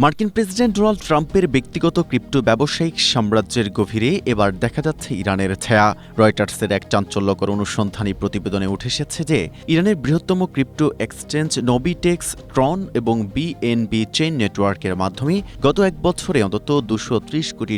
মার্কিন president Donald ট্রাম্পের ব্যক্তিগত ক্রিপ্টো ব্যবসায়িক সাম্রাজ্যের গভীরে এবার দেখা যাচ্ছে ইরানের ছায়া। রয়টার্সের এক চাঞ্চল্যকর অনুসন্ধানী প্রতিবেদনে উঠে এসেছে যে ইরানের বৃহত্তম ক্রিপ্টো এক্সচেঞ্জ নবিটেক্স, ট্রন এবং বিএনবি চেইন নেটওয়ার্কের মাধ্যমে গত এক বছরে অন্তত $230 কোটি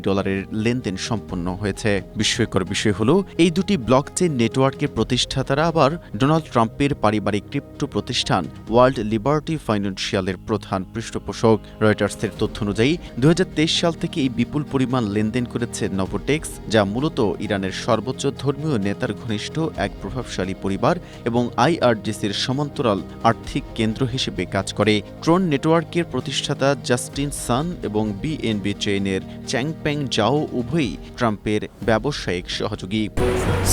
লেনদেন সম্পন্ন হয়েছে। বিস্ময়কর বিষয় হল, এই দুটি ব্লকচেইন নেটওয়ার্কের প্রতিষ্ঠাতারা আবার ডোনাল্ড ট্রাম্পের পারিবারিক ক্রিপ্টো প্রতিষ্ঠান ওয়ার্ল্ড লিবার্টি ফাইন্যান্সিয়ালের প্রধান পৃষ্ঠপোষক। রয়টার্সের তথ্য অনুযায়ী 2023 সাল থেকে এই বিপুল পরিমাণ লেনদেন করেছে নভোটেক্স, যা মূলত ইরানের সর্বোচ্চ ধর্মীয় নেতার ঘনিষ্ঠ এক প্রভাবশালী পরিবার এবং আইআরজিসির সমান্তরাল আর্থিক কেন্দ্র হিসেবে কাজ করে। ট্রন নেটওয়ার্কের প্রতিষ্ঠাতা জাস্টিন সান এবং বিএনবি চেইনের চ্যাংপেং জাও উভয়ই ট্রাম্পের ব্যবসায়িক সহযোগী।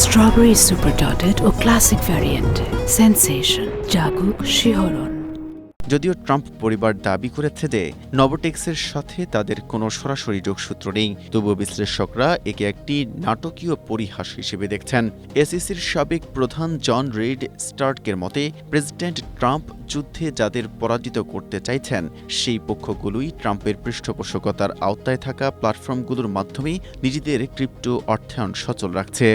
স্ট্রবেরি সুপার ডটেড ও ক্লাসিক ভ্যারিয়েন্ট সেন্সেশন জাগুক শিহরণ। যদিও ট্রাম্প পরিবার দাবি করেছে যে নভোটেক্সের সাথে তাদের কোনো সরাসরি যোগসূত্র নেই, তবুও বিশ্লেষকরা একে একটি নাটকীয় পরিহাস হিসেবে দেখছেন। এসইসির সাবেক প্রধান জন রিড স্টার্কের মতে, প্রেসিডেন্ট ট্রাম্প যুদ্ধে যাদের পরাজিত করতে চাইছেন সেই পক্ষগুলোই ট্রাম্পের পৃষ্ঠপোষকতার আওতায় থাকা প্ল্যাটফর্মগুলোর মাধ্যমে নিজেদের ক্রিপ্টো অর্থায়ন সচল রাখছে।